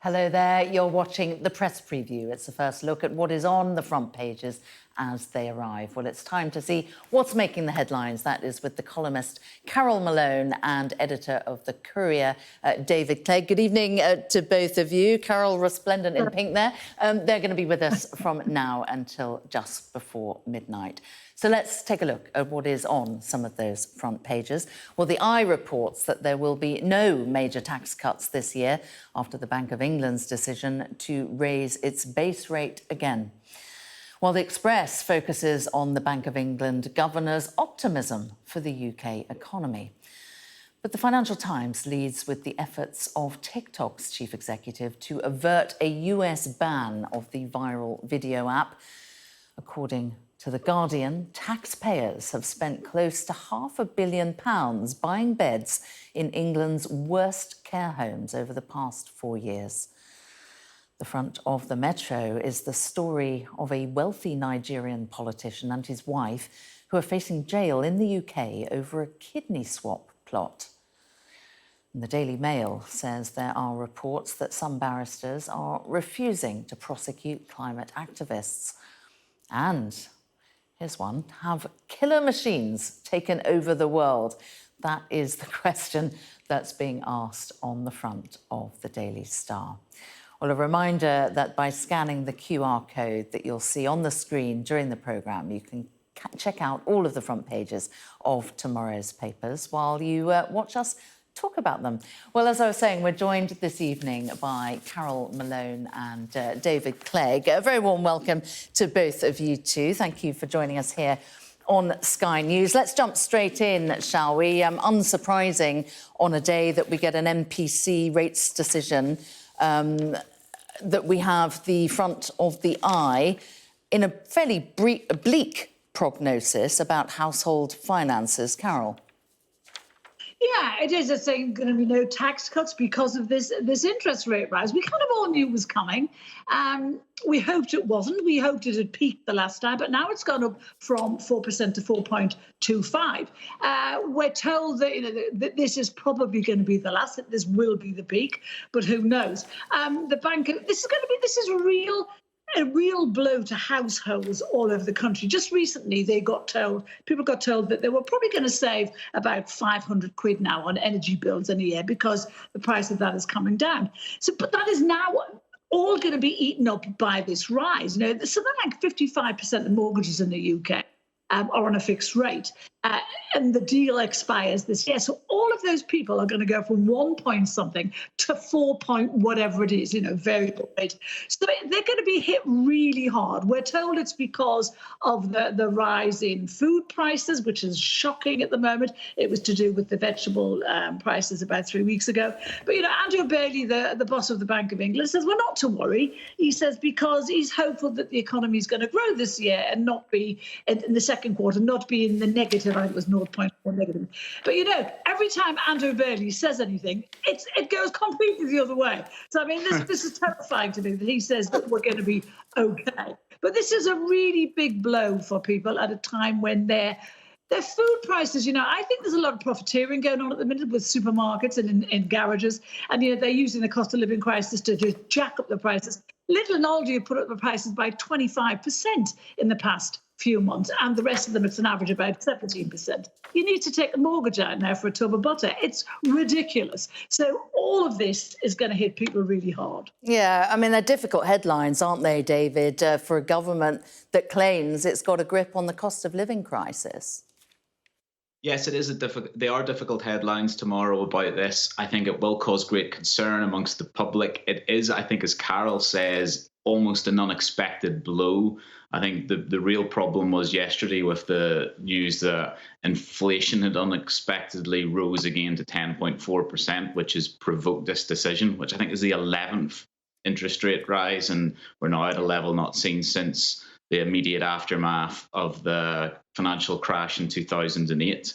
Hello there, you're watching the press preview. It's the first look at what is on the front pages as they arrive. Well, it's time to see what's making the headlines. That is with the columnist Carole Malone and editor of the Courier, David Clegg. Good evening to both of you. Carole, resplendent in pink there. They're going to be with us from now until just before midnight. So let's take a look at what is on some of those front pages. Well, the Eye reports that there will be no major tax cuts this year after the Bank of England's decision to raise its base rate again. While the Express focuses on the Bank of England governor's optimism for the UK economy. But the Financial Times leads with the efforts of TikTok's chief executive to avert a US ban of the viral video app. According to The Guardian, taxpayers have spent close to £500 million buying beds in England's worst care homes over the past 4 years. The front of the Metro is the story of a wealthy Nigerian politician and his wife who are facing jail in the UK over a kidney swap plot. And the Daily Mail says there are reports that some barristers are refusing to prosecute climate activists. And here's one: have killer machines taken over the world? That is the question that's being asked on the front of the Daily Star. Well, a reminder that by scanning the QR code that you'll see on the screen during the programme, you can check out all of the front pages of tomorrow's papers while you watch us talk about them. Well, as I was saying, we're joined this evening by Carole Malone and David Clegg. A very warm welcome to both of you two. Thank you for joining us here on Sky News. Let's jump straight in, shall we? Unsurprising on a day that we get an MPC rates decision, that we have the front of the Eye in a fairly bleak prognosis about household finances. Carole? Yeah, it is. It's saying going to be no tax cuts because of this interest rate rise. We kind of all knew it was coming. We hoped it wasn't. We hoped it had peaked the last time, but now it's gone up from 4% to 4.25. We're told that, that this is probably going to be the last. That this will be the peak, but who knows? The bank. This is a real blow to households all over the country. Just recently, people got told that they were probably going to save about 500 quid now on energy bills in a year because the price of that is coming down. So, but that is now all going to be eaten up by this rise. Something like 55% of mortgages in the UK are on a fixed rate, and the deal expires this year. So all of those people are going to go from 1 point something to 4 point whatever it is, variable rate. So they're going to be hit really hard. We're told it's because of the rise in food prices, which is shocking at the moment. It was to do with the vegetable prices about 3 weeks ago. But, Andrew Bailey, the boss of the Bank of England, says we're not to worry. He says because he's hopeful that the economy is going to grow this year and not be in the second quarter, not be in the negative. I think it was 0.4 negative. But, every time Andrew Bailey says anything, it goes completely the other way. So, I mean, this is terrifying to me that he says that we're going to be okay. But this is a really big blow for people at a time when their food prices, I think there's a lot of profiteering going on at the minute with supermarkets and in garages. And, they're using the cost of living crisis to just jack up the prices. Lidl and Aldi have put up the prices by 25% in the past few months, and the rest of them, it's an average about 17%. You need to take a mortgage out now for a tub of butter. It's ridiculous. So all of this is going to hit people really hard. Yeah, I mean, they're difficult headlines, aren't they, David, for a government that claims it's got a grip on the cost of living crisis? Yes, it is they are difficult headlines tomorrow about this. I think it will cause great concern amongst the public. It is, I think, as Carole says, almost an unexpected blow. I think the real problem was yesterday with the news that inflation had unexpectedly rose again to 10.4%, which has provoked this decision, which I think is the 11th interest rate rise. And we're now at a level not seen since the immediate aftermath of the financial crash in 2008.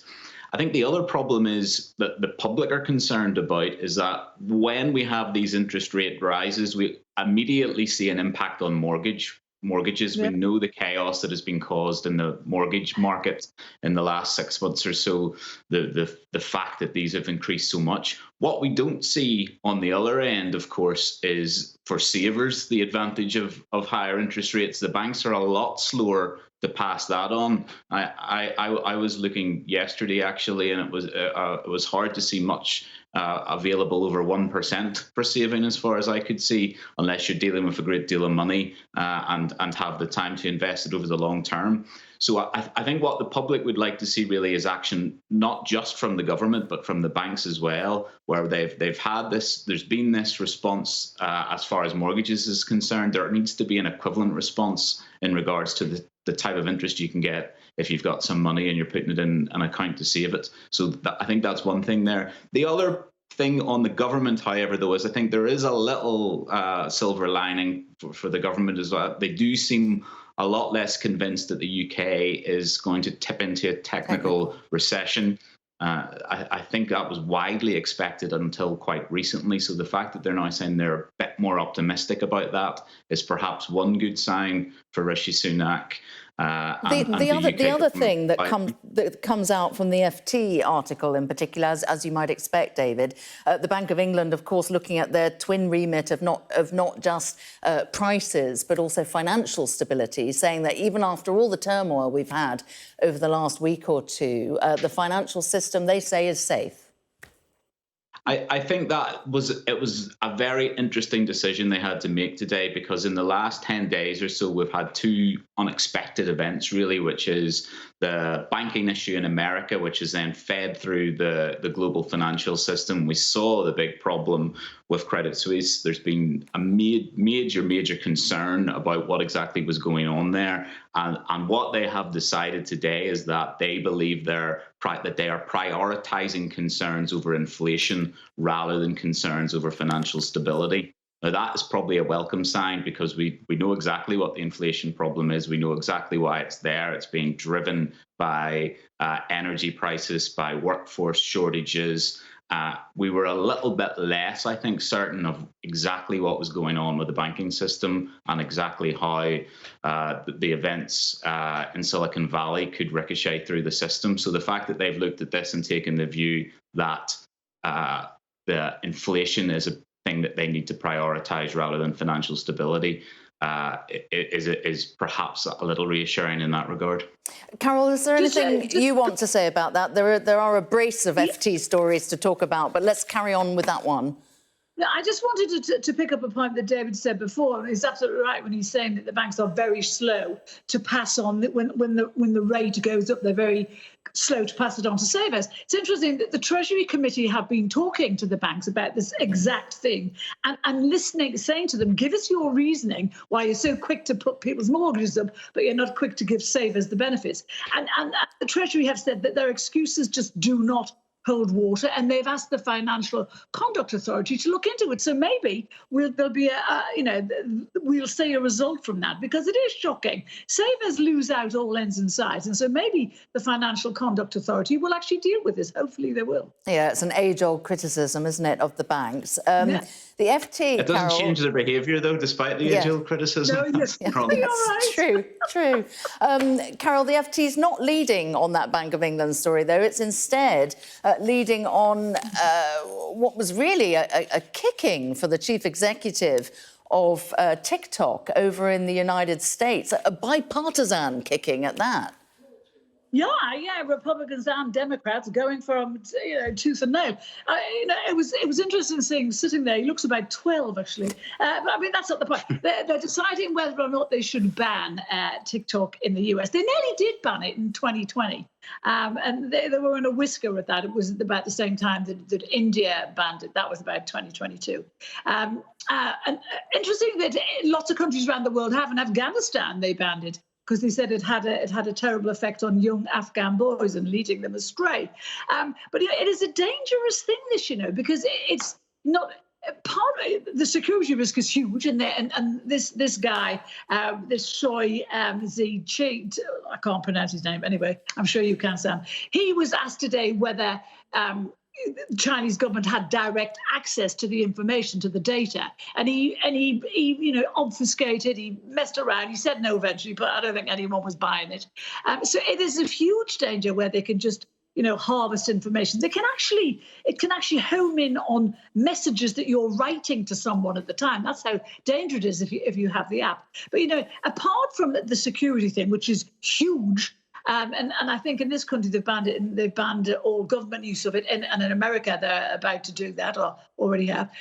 I think the other problem is that the public are concerned about is that when we have these interest rate rises, we immediately see an impact on mortgage mortgages. We know the chaos that has been caused in the mortgage market in the last 6 months or so, the fact that these have increased so much. What we don't see on the other end, of course, is for savers, the advantage of higher interest rates. The banks are a lot slower to pass that on. I was looking yesterday, actually, and it was hard to see much available over 1% for saving, as far as I could see, unless you're dealing with a great deal of money and have the time to invest it over the long term. So I think what the public would like to see really is action, not just from the government, but from the banks as well, where they've had this, there's been this response as far as mortgages is concerned. There needs to be an equivalent response in regards to the type of interest you can get if you've got some money and you're putting it in an account to save it. So I think that's one thing there. The other thing on the government, however, though, is I think there is a little silver lining for the government as well. They do seem a lot less convinced that the UK is going to tip into a technical recession. I think that was widely expected until quite recently. So the fact that they're now saying they're a bit more optimistic about that is perhaps one good sign for Rishi Sunak. The other thing that comes out from the FT article in particular, as you might expect, David, the Bank of England, of course, looking at their twin remit of not just prices but also financial stability, saying that even after all the turmoil we've had over the last week or two, the financial system, they say, is safe. I think it was a very interesting decision they had to make today, because in the last 10 days or so, we've had two unexpected events, really, which is the banking issue in America, which is then fed through the global financial system. We saw the big problem with Credit Suisse. There's been a major concern about what exactly was going on there. And what they have decided today is that they believe that they are prioritizing concerns over inflation rather than concerns over financial stability. Now, that is probably a welcome sign, because we know exactly what the inflation problem is. We know exactly why it's there. It's being driven by energy prices, by workforce shortages. We were a little bit less, I think, certain of exactly what was going on with the banking system and exactly how the events in Silicon Valley could ricochet through the system. So the fact that they've looked at this and taken the view that the inflation is a thing that they need to prioritize rather than financial stability is perhaps a little reassuring in that regard. Carole, is there anything you want to say about that? There are a brace of FT stories to talk about, but let's carry on with that one. No, I just wanted to pick up a point that David said before, and he's absolutely right when he's saying that the banks are very slow to pass on when the rate goes up. They're very slow to pass it on to savers. It's interesting that the Treasury Committee have been talking to the banks about this exact thing and listening, saying to them, give us your reasoning why you're so quick to put people's mortgages up, but you're not quick to give savers the benefits. And the Treasury have said that their excuses just do not hold water, and they've asked the Financial Conduct Authority to look into it. So maybe we'll see a result from that, because it is shocking. Savers lose out all ends and sides, and so maybe the Financial Conduct Authority will actually deal with this. Hopefully they will. Yeah, it's an age-old criticism, isn't it, of the banks? The FT, it doesn't Carole, change their behaviour, though, despite the age-old criticism. No, yes, right. True. Carole, the FT is not leading on that Bank of England story, though. It's instead leading on what was really a kicking for the chief executive of TikTok over in the United States, a bipartisan kicking at that. Yeah, Republicans and Democrats going from tooth and nail. It was interesting sitting there. He looks about 12, actually. But I mean, that's not the point. They're deciding whether or not they should ban TikTok in the US. They nearly did ban it in 2020. And they were in a whisker at that. It was about the same time that India banned it. That was about 2022. And interesting that lots of countries around the world have. In Afghanistan, they banned it, because they said it had a terrible effect on young Afghan boys and leading them astray. But it is a dangerous thing, this, because it's not part of the security risk is huge, and this guy, this Choi Zi-Chi, I can't pronounce his name anyway. I'm sure you can, Sam. He was asked today whether the Chinese government had direct access to the information, to the data, and he obfuscated. He messed around. He said no eventually, but I don't think anyone was buying it. So it is a huge danger where they can just harvest information. It can actually home in on messages that you're writing to someone at the time. That's how dangerous it is if you have the app. But apart from the security thing, which is huge. And I think in this country they've banned all government use of it, and in America they're about to do that or already have.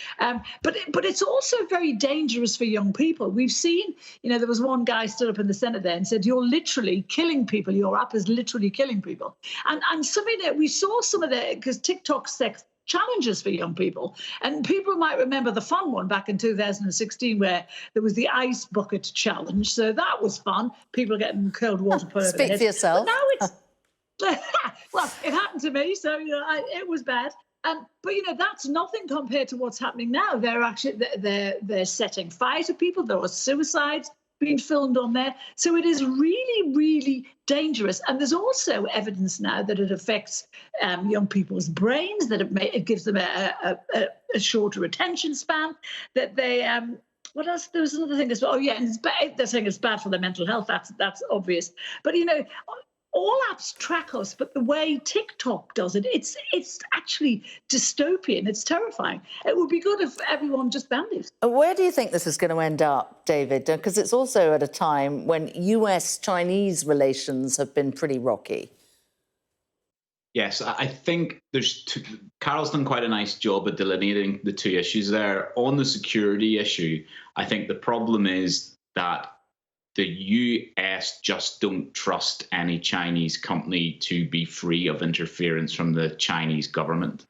But it's also very dangerous for young people. We've seen, there was one guy stood up in the Senate there and said, "You're literally killing people. Your app is literally killing people." And something that we saw some of because TikTok sex challenges for young people. And people might remember the fun one back in 2016 where there was the ice bucket challenge. So that was fun. People getting cold water put over their heads. Speak for yourself. But now it's, well, it happened to me, so it was bad. But that's nothing compared to what's happening now. They're setting fire to people. There are suicides being filmed on there. So it is really, really dangerous. And there's also evidence now that it affects young people's brains, that it gives them a shorter attention span, that they... what else? There was another thing as well. Oh, yeah, and they're saying it's bad for their mental health. That's obvious. But, all apps track us, but the way TikTok does it, it's actually dystopian. It's terrifying. It would be good if everyone just banned it. Where do you think this is going to end up, David? Because it's also at a time when US-Chinese relations have been pretty rocky. Yes, I think Carole's done quite a nice job of delineating the two issues there. On the security issue, I think the problem is that the US just don't trust any Chinese company to be free of interference from the Chinese government.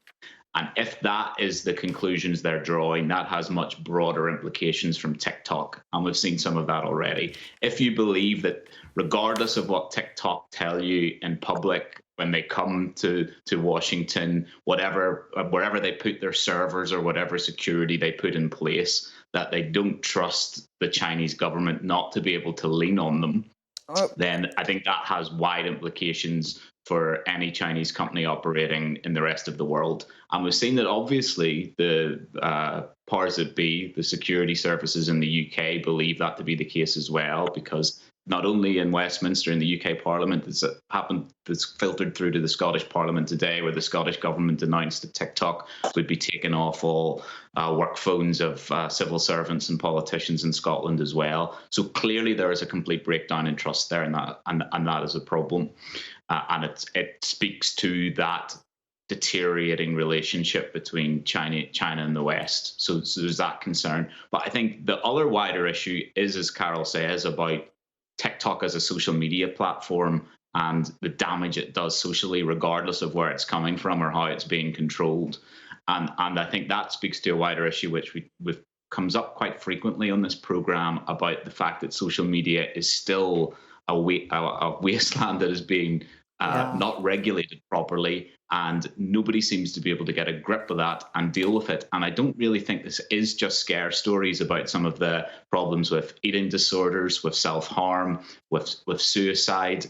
And if that is the conclusions they're drawing, that has much broader implications from TikTok. And we've seen some of that already. If you believe that regardless of what TikTok tell you in public, when they come to Washington, wherever they put their servers or whatever security they put in place, that they don't trust the Chinese government not to be able to lean on them, then I think that has wide implications for any Chinese company operating in the rest of the world. And we've seen that obviously the powers that be, the security services in the UK, believe that to be the case as well, because not only in Westminster in the UK Parliament, it's filtered through to the Scottish Parliament today, where the Scottish government announced that TikTok would be taking off all work phones of civil servants and politicians in Scotland as well. So clearly there is a complete breakdown in trust there, and that is a problem. And it speaks to that deteriorating relationship between China and the West. So there's that concern. But I think the other wider issue is, as Carole says, about TikTok as a social media platform and the damage it does socially, regardless of where it's coming from or how it's being controlled. And I think that speaks to a wider issue, which comes up quite frequently on this program, about the fact that social media is still a wasteland that is being not regulated properly, and nobody seems to be able to get a grip of that and deal with it. And I don't really think this is just scare stories about some of the problems with eating disorders, with self-harm, with suicide.